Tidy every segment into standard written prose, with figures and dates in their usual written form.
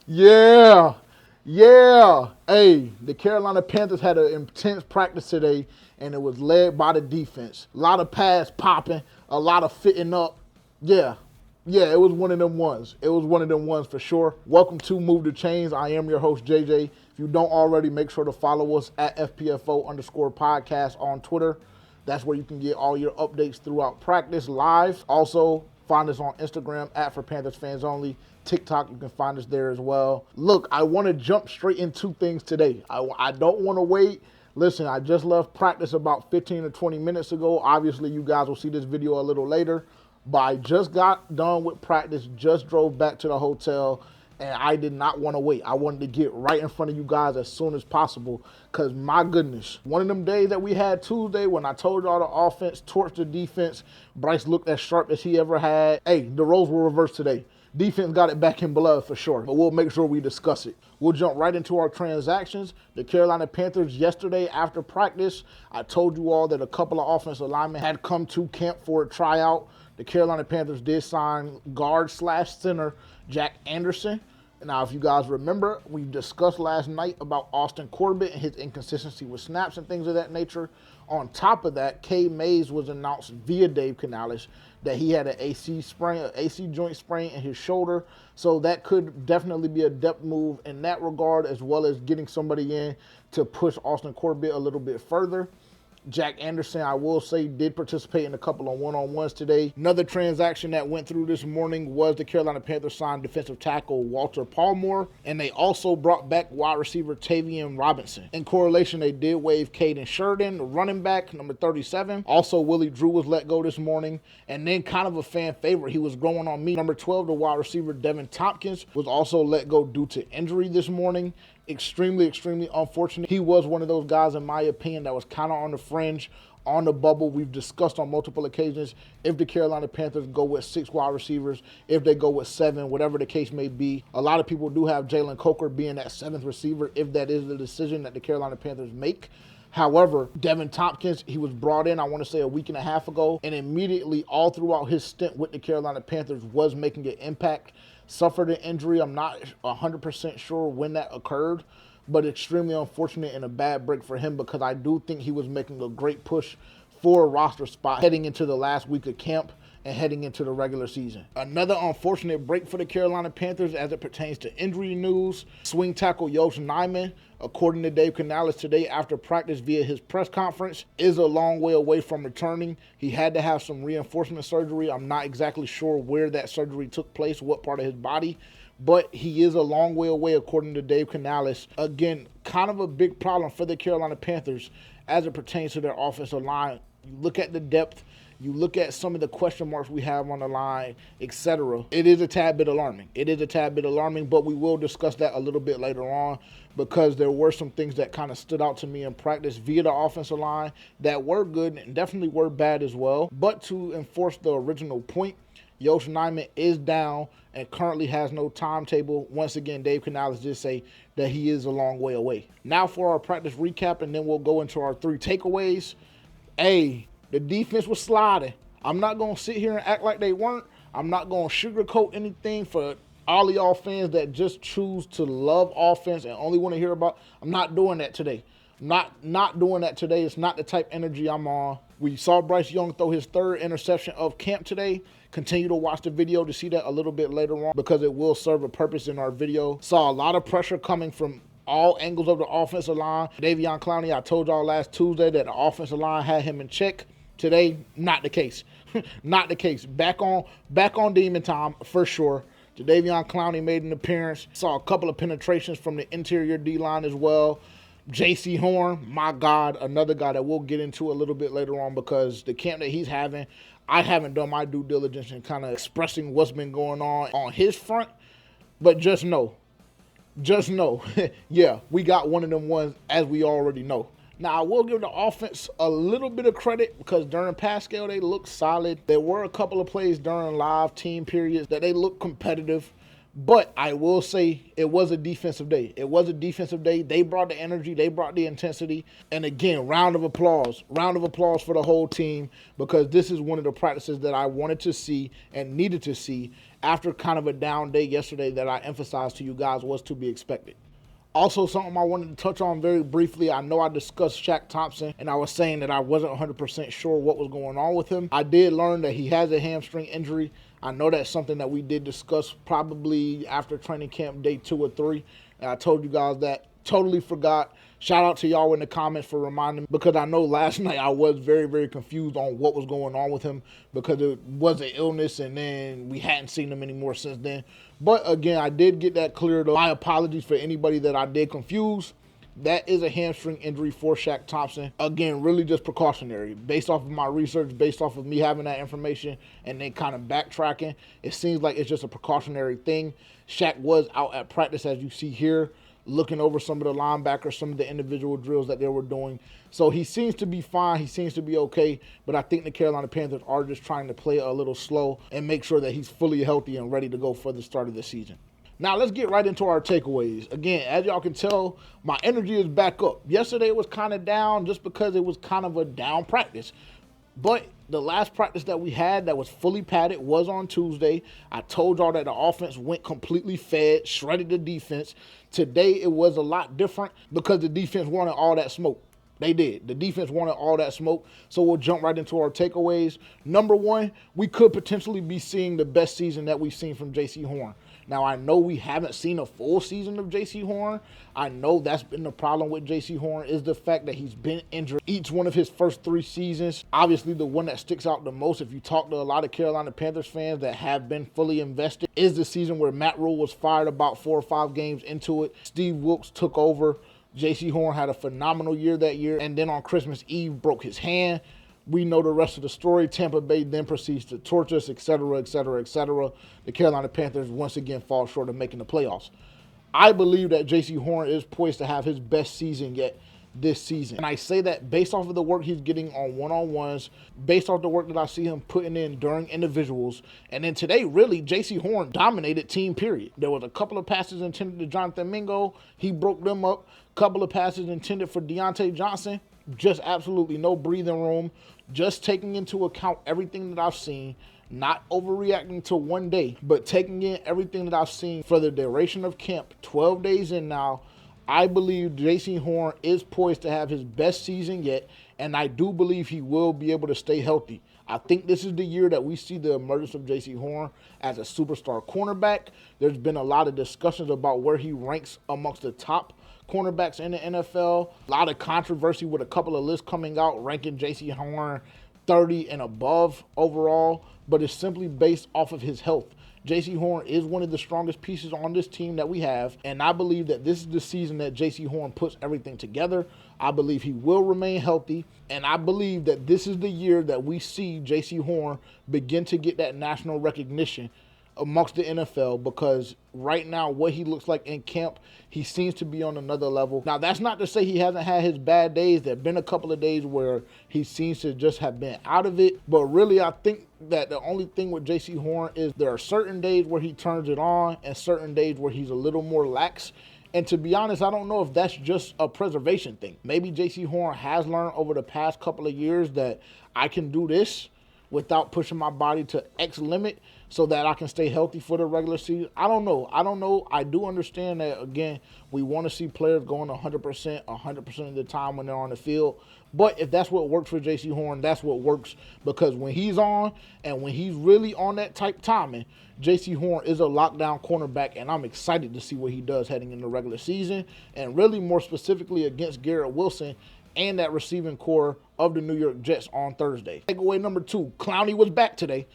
Yeah, yeah. Hey, the Carolina Panthers had an intense practice today, and it was led by the defense. A lot of pass popping, a lot of fitting up. Yeah, yeah. It was one of them ones. It was one of them ones for sure. Welcome to Move the Chains. I am your host JJ. If you don't already, make sure to follow us at FPFO_podcast on Twitter. That's where you can get all your updates throughout practice live. Also, find us on Instagram at For Panthers Fans Only. TikTok, you can find us there as well. Look, I want to jump straight into things today. I don't want to wait. Listen, I just left practice about 15 or 20 minutes ago. Obviously, you guys will see this video a little later. But I just got done with practice, just drove back to the hotel, and I did not want to wait. I wanted to get right in front of you guys as soon as possible because, my goodness, one of them days that we had Tuesday when I told y'all the offense torched the defense, Bryce looked as sharp as he ever had. Hey, the roles were reversed today. Defense got it back in blood for sure, but we'll make sure we discuss it. We'll jump right into our transactions. The Carolina Panthers yesterday after practice, I told you all that a couple of offensive linemen had come to camp for a tryout. The Carolina Panthers did sign guard/center Jack Anderson. Now, if you guys remember, we discussed last night about Austin Corbett and his inconsistency with snaps and things of that nature. On top of that, K. Mays was announced via Dave Canales that he had an AC joint sprain in his shoulder. So that could definitely be a depth move in that regard, as well as getting somebody in to push Austin Corbett a little bit further. Jack Anderson, I will say, did participate in a couple of one-on-ones today. Another transaction that went through this morning was the Carolina Panthers signed defensive tackle Walter Palmore, and they also brought back wide receiver Tavian Robinson. In correlation, they did waive Caden Sheridan, running back, number 37. Also, Willie Drew was let go this morning, and then kind of a fan favorite, he was growing on me. Number 12, the wide receiver Devin Tompkins was also let go due to injury this morning. Extremely unfortunate. He was one of those guys, in my opinion, that was kind of on the fringe, on the bubble. We've discussed on multiple occasions if the Carolina Panthers go with 6 wide receivers, if they go with 7, whatever the case may be. A lot of people do have Jalen Coker being that 7th receiver if that is the decision that the Carolina Panthers make. However, Devin Tompkins, he was brought in, I want to say, a week and a half ago, and immediately all throughout his stint with the Carolina Panthers was making an impact. Suffered an injury. I'm not 100% sure when that occurred, but extremely unfortunate and a bad break for him because I do think he was making a great push for a roster spot heading into the last week of camp and heading into the regular season. Another unfortunate break for the Carolina Panthers as it pertains to injury news. Swing tackle Yosh Nijman, according to Dave Canales today after practice via his press conference, is a long way away from returning. He had to have some reinforcement surgery. I'm not exactly sure where that surgery took place, what part of his body, but he is a long way away according to Dave Canales. Again, kind of a big problem for the Carolina Panthers as it pertains to their offensive line. You look at the depth, you look at some of the question marks we have on the line, etc. It is a tad bit alarming. But we will discuss that a little bit later on because there were some things that kind of stood out to me in practice via the offensive line that were good and definitely were bad as well. But to enforce the original point, Yosh Nijman is down and currently has no timetable. Once again, Dave Canales did say that he is a long way away. Now for our practice recap, and then we'll go into our 3 takeaways. Hey, the defense was sliding. I'm not going to sit here and act like they weren't. I'm not going to sugarcoat anything for all of y'all fans that just choose to love offense and only want to hear about. I'm not doing that today. Not doing that today. It's not the type energy I'm on. We saw Bryce Young throw his 3rd interception of camp today. Continue to watch the video to see that a little bit later on because it will serve a purpose in our video. Saw a lot of pressure coming from all angles of the offensive line. Davion Clowney, I told y'all last Tuesday that the offensive line had him in check. Today, not the case. Not the case. Back on demon time for sure. Jadeveon Clowney made an appearance. Saw a couple of penetrations from the interior D-line as well. Jaycee Horn, my God, another guy that we'll get into a little bit later on because the camp that he's having, I haven't done my due diligence in kind of expressing what's been going on his front. But just know, yeah, we got one of them ones as we already know. Now, I will give the offense a little bit of credit because during Pascal, they looked solid. There were a couple of plays during live team periods that they looked competitive. But I will say it was a defensive day. It was a defensive day. They brought the energy. They brought the intensity. And again, round of applause. Round of applause for the whole team because this is one of the practices that I wanted to see and needed to see after kind of a down day yesterday that I emphasized to you guys was to be expected. Also, something I wanted to touch on very briefly. I know I discussed Shaq Thompson, and I was saying that I wasn't 100% sure what was going on with him. I did learn that he has a hamstring injury. I know that's something that we did discuss probably after training camp day 2 or 3. And I told you guys that. Totally forgot. Shout out to y'all in the comments for reminding me because I know last night I was very, very confused on what was going on with him because it was an illness and then we hadn't seen him anymore since then. But again, I did get that cleared up. My apologies for anybody that I did confuse. That is a hamstring injury for Shaq Thompson. Again, really just precautionary. Based off of my research, based off of me having that information and then kind of backtracking, it seems like it's just a precautionary thing. Shaq was out at practice, as you see here, looking over some of the linebackers, some of the individual drills that they were doing. So he seems to be fine. He seems to be okay. But I think the Carolina Panthers are just trying to play a little slow and make sure that he's fully healthy and ready to go for the start of the season. Now, let's get right into our takeaways. Again, as y'all can tell, my energy is back up. Yesterday was kind of down just because it was kind of a down practice. But the last practice that we had that was fully padded was on Tuesday. I told y'all that the offense went completely fed, shredded the defense. Today, it was a lot different because the defense wanted all that smoke. They did. The defense wanted all that smoke. So we'll jump right into our takeaways. Number one, we could potentially be seeing the best season that we've seen from Jaycee Horn. Now, I know we haven't seen a full season of Jaycee Horn. I know that's been the problem with Jaycee Horn is the fact that he's been injured each one of his first 3 seasons. Obviously, the one that sticks out the most, if you talk to a lot of Carolina Panthers fans that have been fully invested, is the season where Matt Rule was fired about 4 or 5 games into it. Steve Wilks took over. Jaycee Horn had a phenomenal year that year, and then on Christmas Eve broke his hand. We know the rest of the story. Tampa Bay then proceeds to torch us, etc., etc., etc. The Carolina Panthers once again fall short of making the playoffs. I believe that Jaycee Horn is poised to have his best season yet this season. And I say that based off of the work he's getting on one-on-ones, based off the work that I see him putting in during individuals. And then today, really, Jaycee Horn dominated team, period. There was a couple of passes intended to Jonathan Mingo. He broke them up. Couple of passes intended for Deontay Johnson. Just absolutely no breathing room. Just taking into account everything that I've seen, not overreacting to one day, but taking in everything that I've seen for the duration of camp, 12 days in now, I believe Jaycee Horn is poised to have his best season yet, and I do believe he will be able to stay healthy. I think this is the year that we see the emergence of Jaycee Horn as a superstar cornerback. There's been a lot of discussions about where he ranks amongst the top cornerbacks in the NFL. A lot of controversy with a couple of lists coming out ranking Jaycee Horn 30 and above overall, but it's simply based off of his health. Jaycee Horn is one of the strongest pieces on this team that we have, and I believe that this is the season that Jaycee Horn puts everything together. I believe he will remain healthy, and I believe that this is the year that we see Jaycee Horn begin to get that national recognition amongst the NFL, because right now what he looks like in camp, he seems to be on another level. Now, that's not to say he hasn't had his bad days. There have been a couple of days where he seems to just have been out of it, but really I think that the only thing with Jaycee Horn is there are certain days where he turns it on and certain days where he's a little more lax. And to be honest, I don't know if that's just a preservation thing. Maybe Jaycee Horn has learned over the past couple of years that I can do this without pushing my body to X limit so that I can stay healthy for the regular season. I don't know. I do understand that, again, we want to see players going 100% of the time when they're on the field. But if that's what works for Jaycee Horn, that's what works, because when he's on and when he's really on that type timing, Jaycee Horn is a lockdown cornerback, and I'm excited to see what he does heading in the regular season, and really more specifically against Garrett Wilson and that receiving core of the New York Jets on Thursday. Takeaway number 2, Clowney was back today.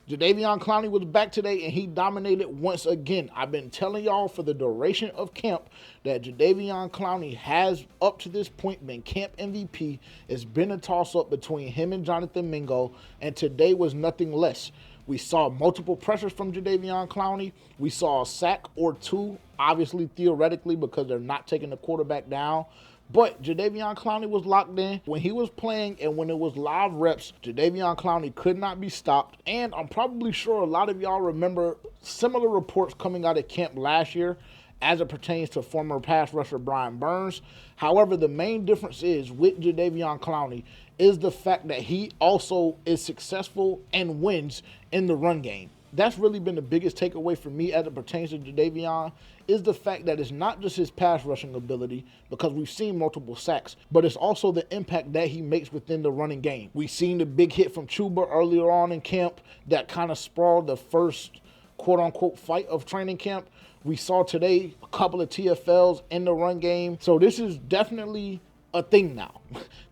Jadeveon Clowney was back today, and he dominated once again. I've been telling y'all for the duration of camp that Jadeveon Clowney has, up to this point, been camp MVP. It's been a toss-up between him and Jonathan Mingo, and today was nothing less. We saw multiple pressures from Jadeveon Clowney. We saw a sack or two, obviously theoretically, because they're not taking the quarterback down. But Jadeveon Clowney was locked in. When he was playing and when it was live reps, Jadeveon Clowney could not be stopped. And I'm probably sure a lot of y'all remember similar reports coming out of camp last year as it pertains to former pass rusher Brian Burns. However, the main difference is with Jadeveon Clowney is the fact that he also is successful and wins in the run game. That's really been the biggest takeaway for me as it pertains to Jadeveon, is the fact that it's not just his pass rushing ability, because we've seen multiple sacks, but it's also the impact that he makes within the running game. We've seen the big hit from Chuba earlier on in camp that kind of sprawled the first quote-unquote fight of training camp. We saw today a couple of TFLs in the run game. So this is definitely a thing now.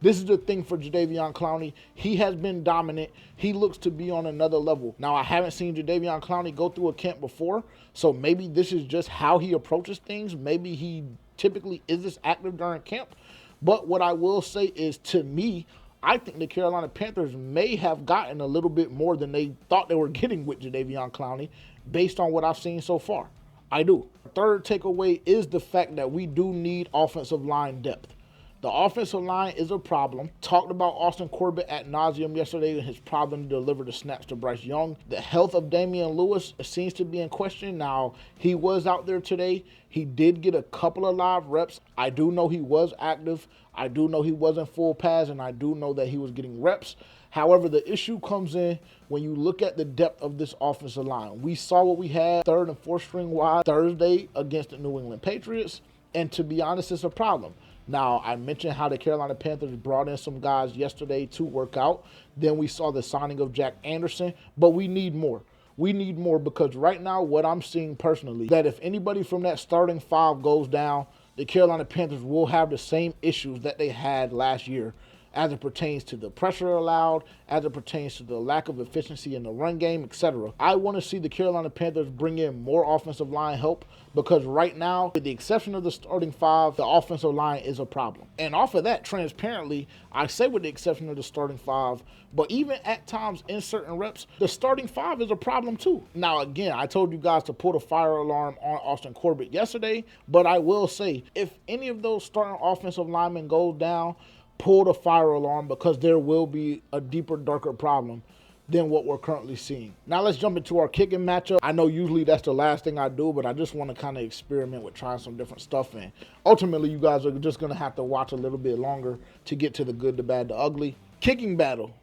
This is the thing for Jadeveon Clowney. He has been dominant. He looks to be on another level. Now, I haven't seen Jadeveon Clowney go through a camp before, so maybe this is just how he approaches things. Maybe he typically is this active during camp. But what I will say is, to me, I think the Carolina Panthers may have gotten a little bit more than they thought they were getting with Jadeveon Clowney based on what I've seen so far. I do. Third takeaway is the fact that we do need offensive line depth. The offensive line is a problem. Talked about Austin Corbett ad nauseum yesterday and his problem to deliver the snaps to Bryce Young. The health of Damian Lewis seems to be in question. Now, he was out there today. He did get a couple of live reps. I do know he was active. I do know he wasn't full pass, and I do know that he was getting reps. However, the issue comes in when you look at the depth of this offensive line. We saw what we had third and fourth string wide Thursday against the New England Patriots, and to be honest, it's a problem. Now, I mentioned how the Carolina Panthers brought in some guys yesterday to work out. Then we saw the signing of Jack Anderson, but we need more. We need more because right now what I'm seeing personally, that if anybody from that starting five goes down, the Carolina Panthers will have the same issues that they had last year as it pertains to the pressure allowed, as it pertains to the lack of efficiency in the run game, etc. I want to see the Carolina Panthers bring in more offensive line help because right now, with the exception of the starting five, the offensive line is a problem. And off of that, transparently, I say with the exception of the starting five, but even at times in certain reps, the starting five is a problem too. Now, again, I told you guys to pull the fire alarm on Austin Corbett yesterday, but I will say, if any of those starting offensive linemen goes down, pull the fire alarm because there will be a deeper, darker problem than what we're currently seeing. Now let's jump into our kicking matchup. I know usually that's the last thing I do, but I just want to kind of experiment with trying some different stuff. And ultimately, you guys are just going to have to watch a little bit longer to get to the good, the bad, the ugly. Kicking battle.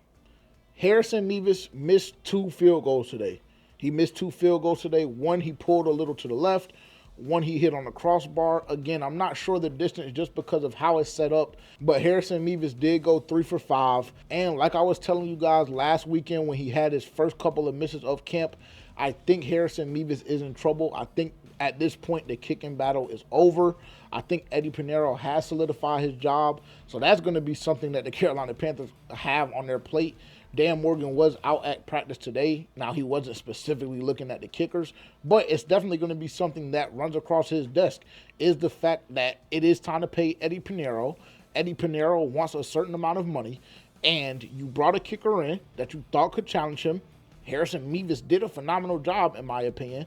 Harrison Mevis missed 2 field goals today. He missed 2 field goals today. One he pulled a little to the left. One he hit on the crossbar. Again, I'm not sure the distance just because of how it's set up, but Harrison Mevis did go 3 for 5. And like I was telling you guys last weekend when he had his first couple of misses of camp, I think Harrison Mevis is in trouble. I think at this point the kicking battle is over. I think Eddie Pinheiro has solidified his job. So that's going to be something that the Carolina Panthers have on their plate. Dan Morgan was out at practice today. Now, he wasn't specifically looking at the kickers, but it's definitely going to be something that runs across his desk, is the fact that it is time to pay Eddie Pinheiro. Eddie Pinheiro wants a certain amount of money, and you brought a kicker in that you thought could challenge him. Harrison Mevis did a phenomenal job, in my opinion,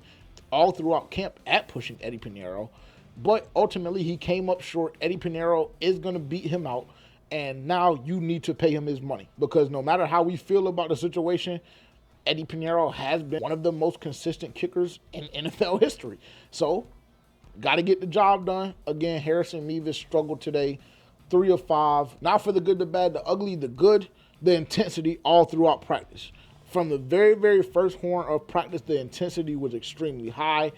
all throughout camp at pushing Eddie Pinheiro, but ultimately he came up short. Eddie Pinheiro is going to beat him out. And now you need to pay him his money because no matter how we feel about the situation, Eddie Pinheiro has been one of the most consistent kickers in NFL history. So, got to get the job done. Again, Harrison Mevis struggled today, 3 of 5. Now for the good, the bad, the ugly, the good, the intensity all throughout practice. From the very, very first horn of practice, the intensity was extremely high.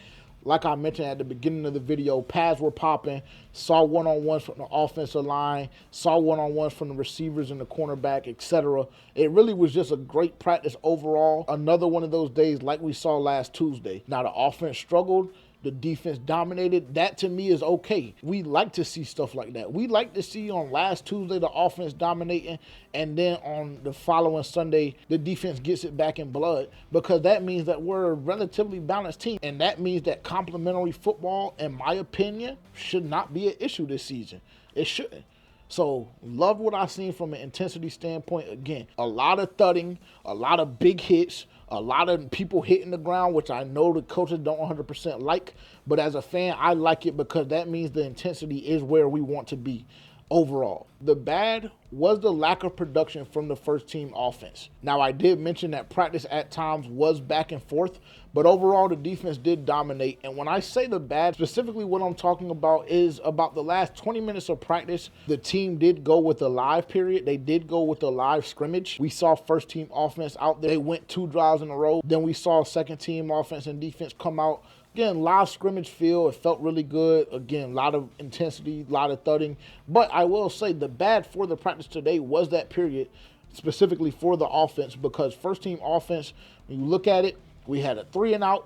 Like I mentioned at the beginning of the video, pads were popping, saw one-on-ones from the offensive line, saw one-on-ones from the receivers and the cornerback, etc. It really was just a great practice overall. Another one of those days like we saw last Tuesday. Now the offense struggled. The defense dominated. That to me is okay. We like to see stuff like that. We like to see on last Tuesday the offense dominating, and then on the following Sunday the defense gets it back in blood, because that means that we're a relatively balanced team, and that means that complementary football, in my opinion, should not be an issue this season. It shouldn't. So, love what I've seen from an intensity standpoint. Again, a lot of thudding, a lot of big hits, a lot of people hitting the ground, which I know the coaches don't 100% like. But as a fan, I like it because that means the intensity is where we want to be. overall. The bad was the lack of production from the first team offense. Now, I did mention that practice at times was back and forth, but overall the defense did dominate. And when I say the bad, specifically what I'm talking about is about the last 20 minutes of practice. The team did go with a live period. They did go with a live scrimmage. We saw first team offense out there. They went 2 drives in a row. Then we saw second team offense and defense come out. Again, live scrimmage feel, it felt really good. Again, a lot of intensity, a lot of thudding. But I will say the bad for the practice today was that period, specifically for the offense, because first team offense, when you look at it, we had a 3 and out,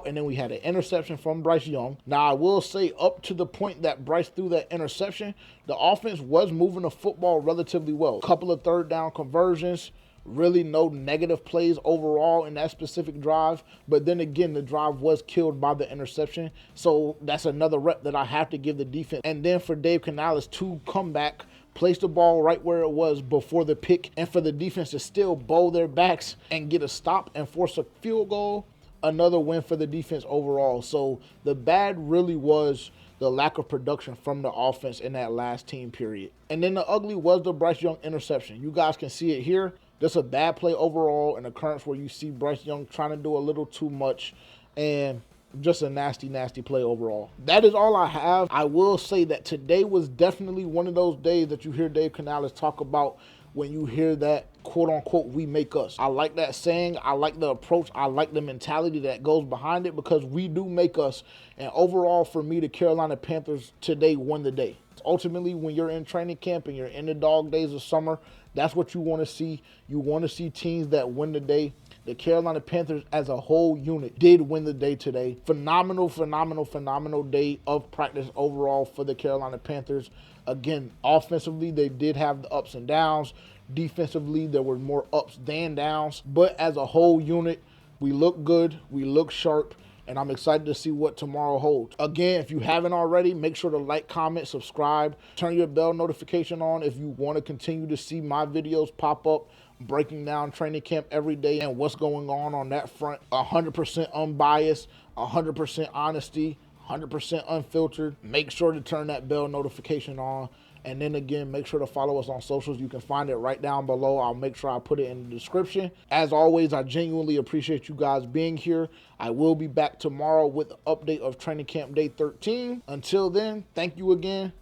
and then we had an interception from Bryce Young. Now, I will say up to the point that Bryce threw that interception, the offense was moving the football relatively well. A couple of third down conversions, really no negative plays overall in that specific drive. But then again, the drive was killed by the interception. So that's another rep that I have to give the defense. And then for Dave Canales to come back, place the ball right where it was before the pick, and for the defense to still bow their backs and get a stop and force a field goal, another win for the defense overall. So the bad really was the lack of production from the offense in that last team period. And then the ugly was the Bryce Young interception. You guys can see it here. Just a bad play overall, an occurrence where you see Bryce Young trying to do a little too much, and just a nasty, nasty play overall. That is all I have. I will say that today was definitely one of those days that you hear Dave Canales talk about when you hear that, quote unquote, we make us. I like that saying. I like the approach. I like the mentality that goes behind it, because we do make us. And overall, for me, the Carolina Panthers today won the day. Ultimately, when you're in training camp and you're in the dog days of summer, that's what you want to see. You want to see teams that win the day. The Carolina Panthers as a whole unit did win the day today. Phenomenal, phenomenal, phenomenal day of practice overall for the Carolina Panthers. Again, offensively, they did have the ups and downs. Defensively, there were more ups than downs. But as a whole unit, we look good. We look sharp. And I'm excited to see what tomorrow holds. Again, if you haven't already, make sure to like, comment, subscribe. Turn your bell notification on if you want to continue to see my videos pop up, breaking down training camp every day and what's going on that front. 100% unbiased, 100% honesty, 100% unfiltered. Make sure to turn that bell notification on. And then again, make sure to follow us on socials. You can find it right down below. I'll make sure I put it in the description. As always, I genuinely appreciate you guys being here. I will be back tomorrow with an update of training camp day 13. Until then, thank you again.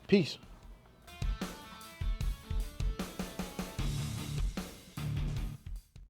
Peace.